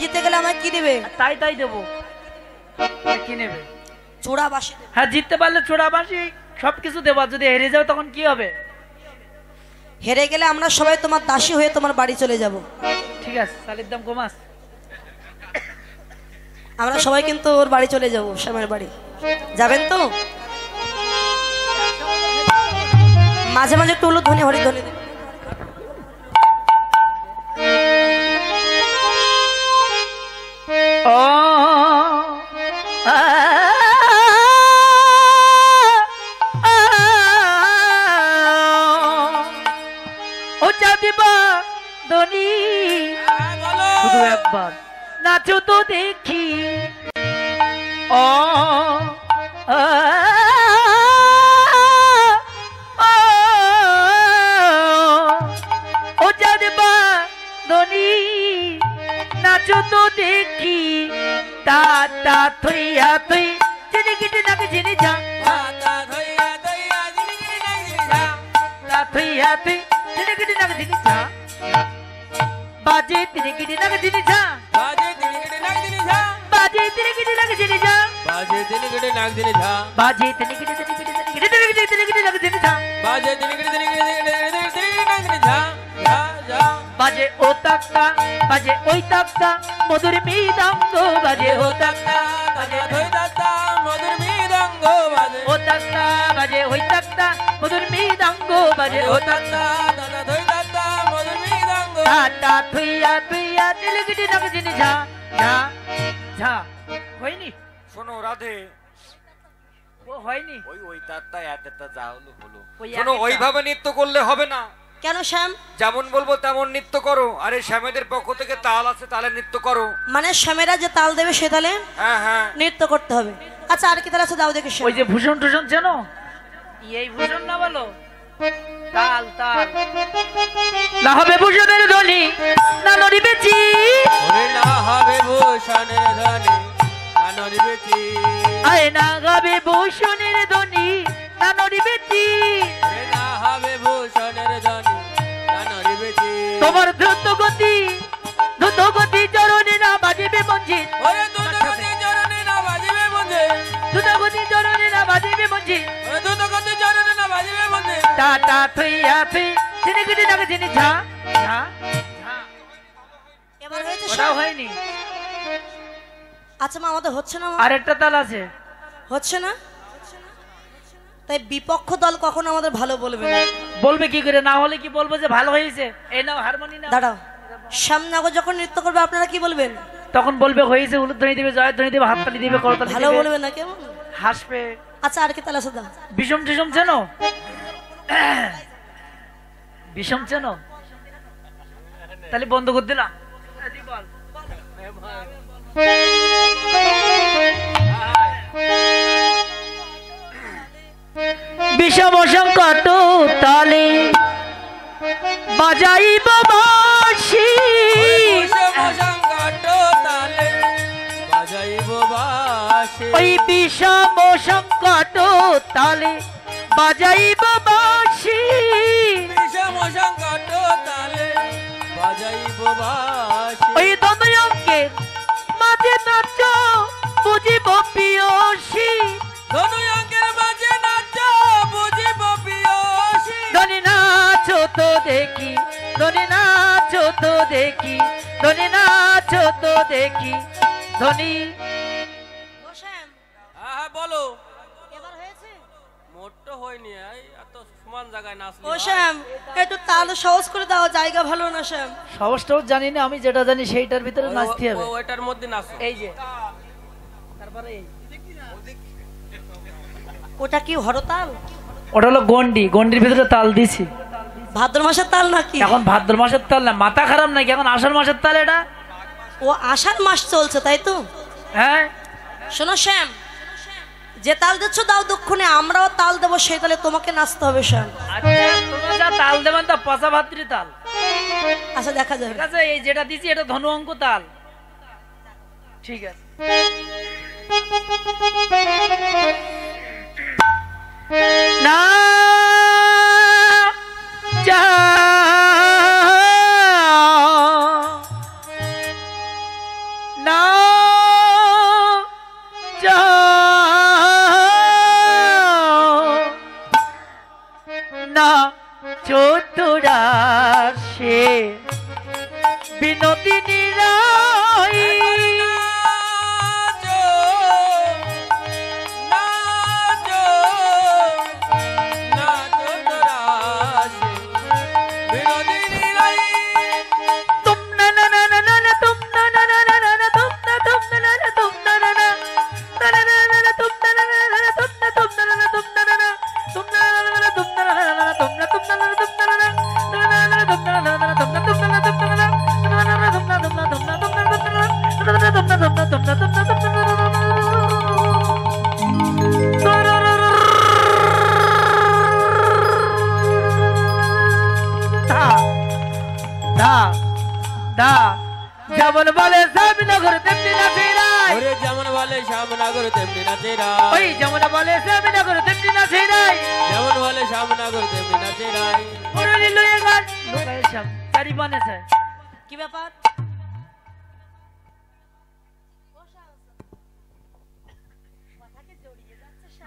জিতে গেলে আমায় কি দেবে? তাই তাই দেবো। কি নেবে? চূড়া বাঁশি। হ্যাঁ, জিততে পারলে চূড়া বাঁশি সবকিছু দেবো। যদি হেরে যাও তখন কি হবে? হেরে গেলে আমরা সবাই তোমার দাসী হয়ে তোমার বাড়ি চলে যাব। ঠিক আছে, চালের দাম কমাস। আমরা সবাই কিন্তু ওর বাড়ি চলে যাব, শ্যামের বাড়ি। যাবেন তো? মাঝে মাঝে একটু উলুধ্বনি হরিধ্বনি দেবেন। ও চাঁদিবা ধনী, শুধু একবার নাচো তো দেখি। ও চাঁদিবা ধনী, নাচো তো দেখি। তা তা থইয়া থই চিনি কিটি নাকি চিনি যা, তা থইয়া থই চিনি কিটি নাকি চিনি যা, বাজে তিনি কিটি নাকি চিনি যা, বাজে তিনি কিটি নাকি চিনি যা, বাজে তিনি কিটি নাকি চিনি যা, বাজে তিনি কিটি তিনি কিটি তিনি কিটি তিনি কিটি তিনি কিটি নাকি চিনি যা, বাজে তিনি কিটি তিনি কিটি নাকি চিনি যা, যা বাজে ও তাক্তা, বাজে ওই তাক্তা মধুর মৃদঙ্গ, বাজে ও তাক্তা, বাজে ধই দাতা মধুর মৃদঙ্গ বাজে, ও তাক্তা, বাজে ওই তাক্তা মধুর মৃদঙ্গ, বাজে ও তাক্তা, দাদা ধই দাতা মধুর মৃদঙ্গ। তা থইয়া থইয়া তিনি কিটি নাকি চিনি যা, যা যা। হয়নি? শোনো রাধে, ও হয়নি। ওই তারটা এতটা যা হলো হলো। ওই শোনো, একটা। ওইভাবে নৃত্য করলে হবে না। কেন শ্যাম? যেমন বলবো তেমন নৃত্য করো। আরে শ্যামেদের পক্ষ থেকে তাল আছে, তালে নৃত্য করো। মানে শ্যামেরা যে তাল দেবে সে তালে হ্যাঁ হ্যাঁ, নৃত্য করতে হবে। আচ্ছা, আর কি তাল আছে দাও দেখি শ্যাম। ওই যে ভূষণ টুষণ চেনো? এই ভূষণ না বলো, তাল তাল। না হবে ভূষণের ধ্বনি, না নড়িবে চি, ওরে না হবে ভূষণের ধ্বনি, না নড়িবে চি, আয় না গাবে ভূষণের ধ্বনি, না নড়িবে চি। ওরে না হবে ভূষণের ধ্বনি, না নড়িবে চি। তোমার দ্রুত গতি, দ্রুত গতি চরণে না বাজিবে মঞ্জিত, ওরে দ্রুতগতি চরণে না বাজিবে বন্দে, দ্রুত গতি চরণে না বাজিবে মঞ্জিত। ওরে দ্রুতগতি চরণে না বাজিবে বন্দে। তা তা থইয়া থই চিনি কিটি নাকি চিনি ঝা, ঝা ঝা। এবার হয়েছে ওটাও শ্যাম? হয়নি। আচ্ছা মা, আমাদের হচ্ছে না মা? আরেকটা তাল আছে। হচ্ছে না? তাই বিপক্ষ দল কখনো আমাদের ভালো বলবে না। বলবে কি করে? না হলে কি বলবো যে ভালো হয়েছে? এই নাও হারমোনি নাও। দাঁড়াও, শ্যামনগর যখন নৃত্য করবে আপনারা কি বলবেন? তখন বলবে হয়েছে, উলুধ্বনি দিবে, জয়ধ্বনি দিবে, হাততালি দিবে, করতালি ভালো দিবে, বলবে না কেমন? হাসবে। আচ্ছা, আর কি তাল আছে দাও। বিষম টিসম চেনো? বিষম চেনো? তাহলে বন্ধ করে দিলাম। বল। বিষম সংকট তালে বাজাইব বাঁশি, সংকট তালে বাজাইব বাঁশি, ওই বিষম সংকট তালে বাজাইব বাঁশি, বিষম সংকট তালে বাজাইব বাঁশি, ওই দ্বন্দ্ব অঙ্কের মাঝে নাচ বুঝিব পিয়সী, ধনু অঙ্কের মাঝে নাচ বুঝিব পিয়সী, ধনী নাচো তো দেখি, ধনী নাচো তো দেখি, ধনী নাচো তো দেখি, ধনী। ও শ্যাম, হ্যাঁ বলো। এবার হয়েছে? মোটটা হয়নি, এত সমান জায়গায় নাচলি। ও শ্যাম, একটু তাল সহজ করে দাও, জায়গা ভালো না শ্যাম। সহজটাও জানি না, আমি যেটা জানি সেইটার ভিতরে নাচতে হবে। ওইটার মধ্যে নাচো। এই যে তারপরে ওটা কি হরতাল? ওটা হলো গন্ডি, গন্ডির ভিতরে তাল দিছি। ভাদ্র মাসের তাল নাকি? এখন ভাদ্র মাসের তাল না, মাথা খারাপ নাকি? এখন আষাঢ় মাসের তাল এটা। ও আষাঢ় মাস চলছে তাই তো? হ্যাঁ, শোনো শ্যাম, যে তাল দিচ্ছ দাও দক্ষিণে, আমরাও তাল দেবো, সেই তালে তোমাকে নাচতে হবে শ্যাম। আচ্ছা তোমরা যা তাল দেবেন তা পচা ভাদ্রি তাল। আচ্ছা দেখা যাবে। ঠিক আছে, এই যেটা দিছি এটা ধনু অঙ্ক তাল। ঠিক আছে। না না চতুরা সে বিনোদিনী রায় যেমন বলে শ্যামনগর তেমনি নাচে রায় ওরে যেমন বলে শ্যামনগর তেমনি নাচে ওই যেমন বলে শ্যামনগর তেমনি নাচে রায় যেমন বলে শ্যামনগর তেমনি নাচে রায় মুরলি লয়ে গান লোকায় শ্যাম তারি বানেছে কি ব্যাপার?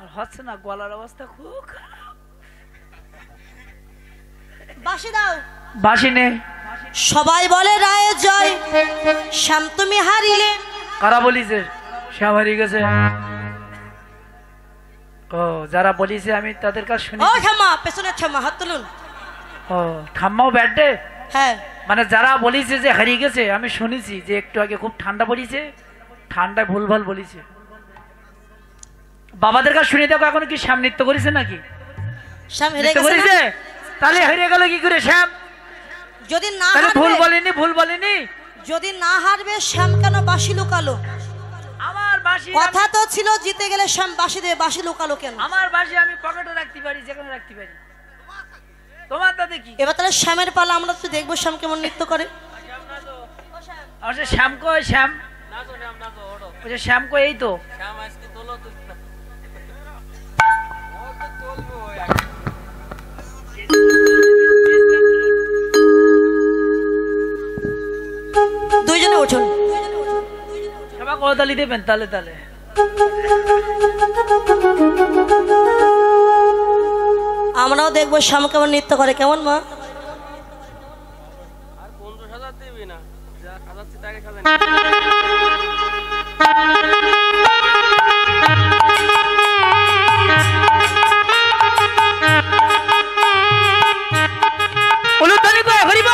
আর হচ্ছে না, গলার অবস্থা খুব খারাপ। বাসি দাও। বাসিনে সবাই বলে রায় জয়, শ্যাম তুমি হারিলে। কারা বলিছে শ্যাম হারিয়ে গেছে? ও যারা বলিছে আমি তাদের কাছে শুনি। ও ঠাম্মা, পেছনে ঠাম্মা, হাত তুলুন। ও ঠাম্মাও ব্যাডে? হ্যাঁ, মানে যারা বলিছে যে হারিয়ে গেছে আমি শুনেছি যে একটু আগে খুব ঠান্ডা পড়িছে, ঠান্ডায় ভুলভাল বলিছে। বাবাদের কাছে শুনে দেখো এখনো কি শ্যাম নৃত্য করেছে নাকি? শ্যাম হেরে নৃত্য গেছে করেছে? না? তাহলে হারিয়ে গেল কি করে শ্যাম? যদি না তাহলে ভুল হারবে, বলেনি, ভুল বলেনি। যদি না হারবে শ্যাম কেন বাসি লুকালো? আমার বাসি কথা তো ছিল জিতে গেলে শ্যাম বাসি দেবে, বাসি লুকালো কেন? আমার বাসি আমি পকেটে রাখতে পারি, যেখানে রাখতে পারি। তোমার তাতে কি? এবার তাহলে শ্যামের পালা, আমরা তো দেখবো শ্যাম কেমন নৃত্য করে। আর সে শ্যাম কই? শ্যাম ওই যে শ্যাম কই? এই তো দুইজনে উঠুন। সবাই করতালি দেবেন তালে তালে। আমরাও দেখবো শ্যাম কেমন নৃত্য করে। কেমন মা? আর 15,000 দিবি না, যা খাজাচ্ছি তাকে খাবেন। উলুতালি কই হরিবা।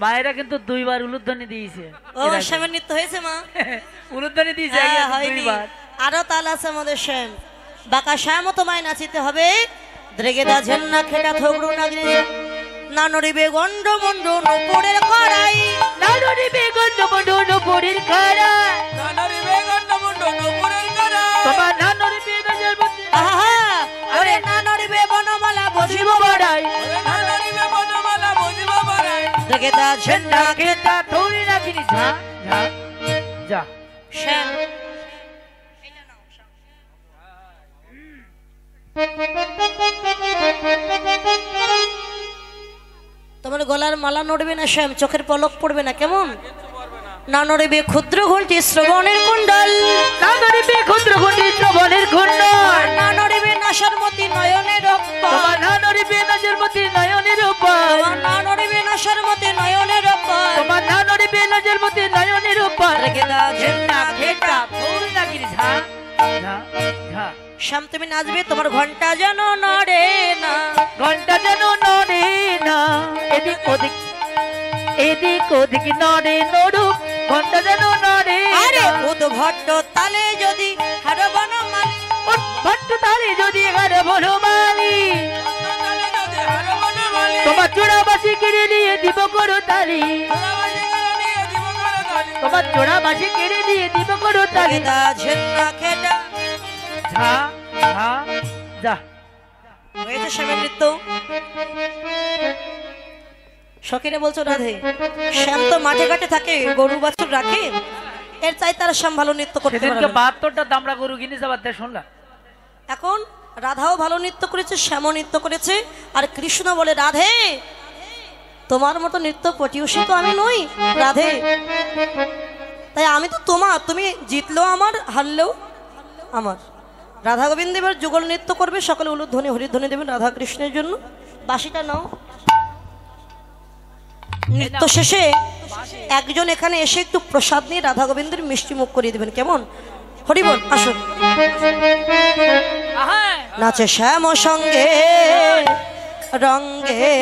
মায়েরা কিন্তু দুইবার উলুধ্বনি দিয়েছে ও শ্যামের নৃত্য হয়েছে মা? উলুধ্বনি দিয়েছে হ্যাঁ, হয়নি। দুইবার। আরো তাল আছে আমাদের শ্যাম। বাঁকা শ্যাম তোমায় নাচিতে হবে, দ্রেগেদা ঝেন্না খেটা থগরু নাগরে না নড়িবে গন্ড মন্ড নুপুরের কড়াই। না নড়িবে গন্ড মন্ড নুপুরের কড়াই। নানারি বেগন নমুন্ড নুপুরের করা তোমার না নড়িবে নজর মধ্যে আহা, ওরে না নড়িবে বনমালা বসিব বড়াই। নানারি বেবনমালা বুঝিবা পারাই দ্রেগেদা ঝেন্না না খেতা থৌরি না কিনি ঝা ঝা যা। শ্যাম। তোমার গলার মালা নড়বে না শ্যাম, চোখের পলক পড়বে না, কেমন? না নড়বে ক্ষুদ্র ঘণ্টি শ্রবণের কুণ্ডল, না নড়িবে ক্ষুদ্র ঘটি শ্রবণের কুণ্ডল। না নড়বে নাসার মতি নয়নের অপ্পা, তোমার না নড়িবে নজর মধ্যে নয়নের উপর। তোমার না নড়বে নাসার মতি নয়নের অপ্পা। তোমার না নড়িবে নজর মধ্যে নয়নের উপর। দ্রেগেদা ঝেন্না খেতা থৌরি না কিনি ঝা ঝা ঝা। শ্যাম তুমি নাচবে, তোমার ঘন্টা যেন নড়ে না। ঘন্টা যেন নড়ে না, এদিক ওদিক এদিক ওদিক নড়ে নড়ুক, ঘন্টা যেন নড়ে আরে না। উদ্ভট্ট তালে যদি হারো বনমাল, ভট্ট তালে যদি হারে বলো মালি, তালে যদি হারবন মালি তোমার চূড়া বাসি কেড়ে নিয়ে দিব করো তালি। তোরাবাজি করে নিয়ে দিব করে তালি তোমার চূড়া বাসি কেড়ে নিয়ে দিব করো তালি। দ্রেগেদা ঝেন্না খেটা। ঝা ঝা যা। হয়েছে শ্যামের নৃত্য। সখিনে বলছো রাধে, শ্যাম তো মাঠে ঘাটে থাকে, গরু বাছুর রাখে, এর চাই তার শ্যাম ভালো নৃত্য করতে সেদিনকে পারবে। 72টা দামড়া গরু কিনেছে বাদ দিয়ে শুনলাম। এখন রাধাও ভালো নৃত্য করেছে, শ্যামও নৃত্য করেছে, আর কৃষ্ণ বলে রাধে তোমার মতো নৃত্য পটিউষী তো আমি নই রাধে, তাই আমি তো তোমার, তুমি জিতলেও আমার হারলেও আমার। রাধা গোবিন্দ এবার যুগল নৃত্য করবে, সকলে উলুধ্বনি হরিধ্বনি দেবেন রাধা কৃষ্ণের জন্য। বাঁশিটা নাও। নৃত্য শেষে একজন এখানে এসে একটু প্রসাদ নিয়ে রাধা গোবিন্দের মিষ্টি মুখ করিয়ে দেবেন, কেমন? হরিবল আসুন। নাচে শ্যাম সঙ্গে রঙ্গে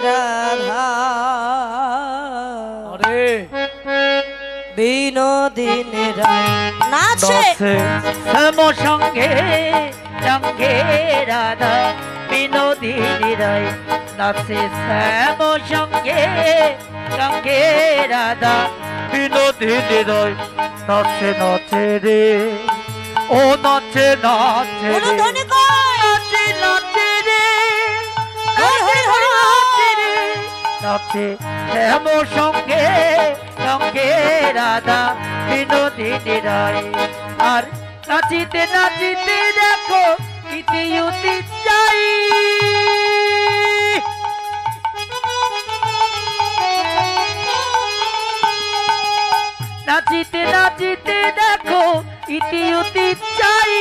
রাধা, আরে বিনোদিনী রায় নাচে শ্যাম সঙ্গে রঙ্গে রাধা, বিনোদিনী রায় নাচে শ্যাম সঙ্গে রঙ্গে রাধা, বিনোদিনী রায় নাচে নাচে রে, ও নাচে নাচে রে, উলুধ্বনি কই? নাচে নাচে রে, হরি হরি হরি নাচে রে, নাচে শ্যাম সঙ্গে রঙ্গে রাধা, বিনোদিনী রায়। আর নাচিতে নাচিতে দেখো ইতি উতি চাই, নাচিতে নাচিতে দেখো ইতি উতি চাই।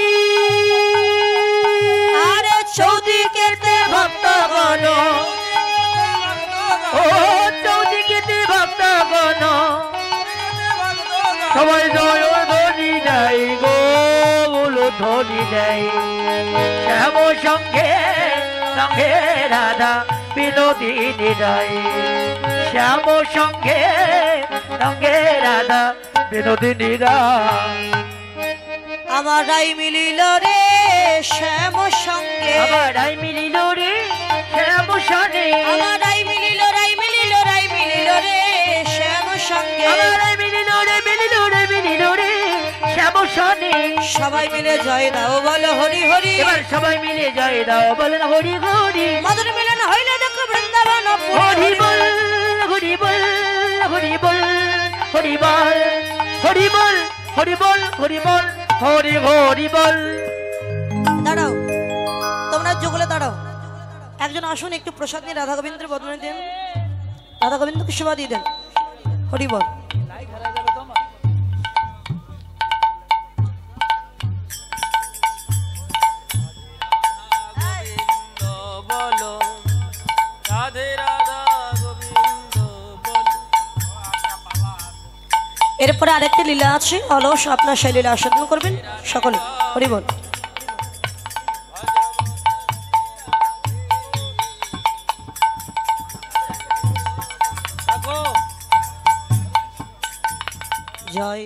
আরে চৌদিকেতে ভক্তগণ, ও চৌদিকেতে ভক্তগণ সবাই জয় ধ্বনি দেয় গো, বলো ধ্বনি দেয়। শ্যাম সঙ্গে সঙ্গে রাধা, বিনোদিনী রায়। শ্যাম সঙ্গে সঙ্গে রাধা, বিনোদিনী রায়। আমার রাই মিলিল রে শ্যাম সঙ্গে, আবার রাই মিলিল রে শ্যাম সঙ্গে, আমার রাই মিলিল রাই মিলিল রাই মিলিল রে শ্যাম সঙ্গে, আবার রাই মিলিল রে মিলিল রে মিলিল রে শ্যাম সঙ্গে। সবাই মিলে জয় দাও বলো হরি হরি, এবার সবাই মিলে জয় দাও বলেন হরি হরি। মধুর মিলন হইলে দেখো বৃন্দাবন হরি বল হরি বল হরি বল হরি বল হরি বল হরি বল হরি বল হরি হরি বল। দাঁড়াও, তোমরা যুগলে দাঁড়াও। একজন আসুন, একটু প্রসাদ নিয়ে রাধা গোবিন্দের বদলে দেন, রাধা গোবিন্দকে সেবা দিয়ে দেন। হরি বল। গোবিন্দ বলো রাধে রাধা গোবিন্দ বলো। এরপরে আরেকটি লীলা আছে, অলস, আপনার সেই লীলা আস্বাদন করবেন সকলে। হরি বল। দেখো জয়।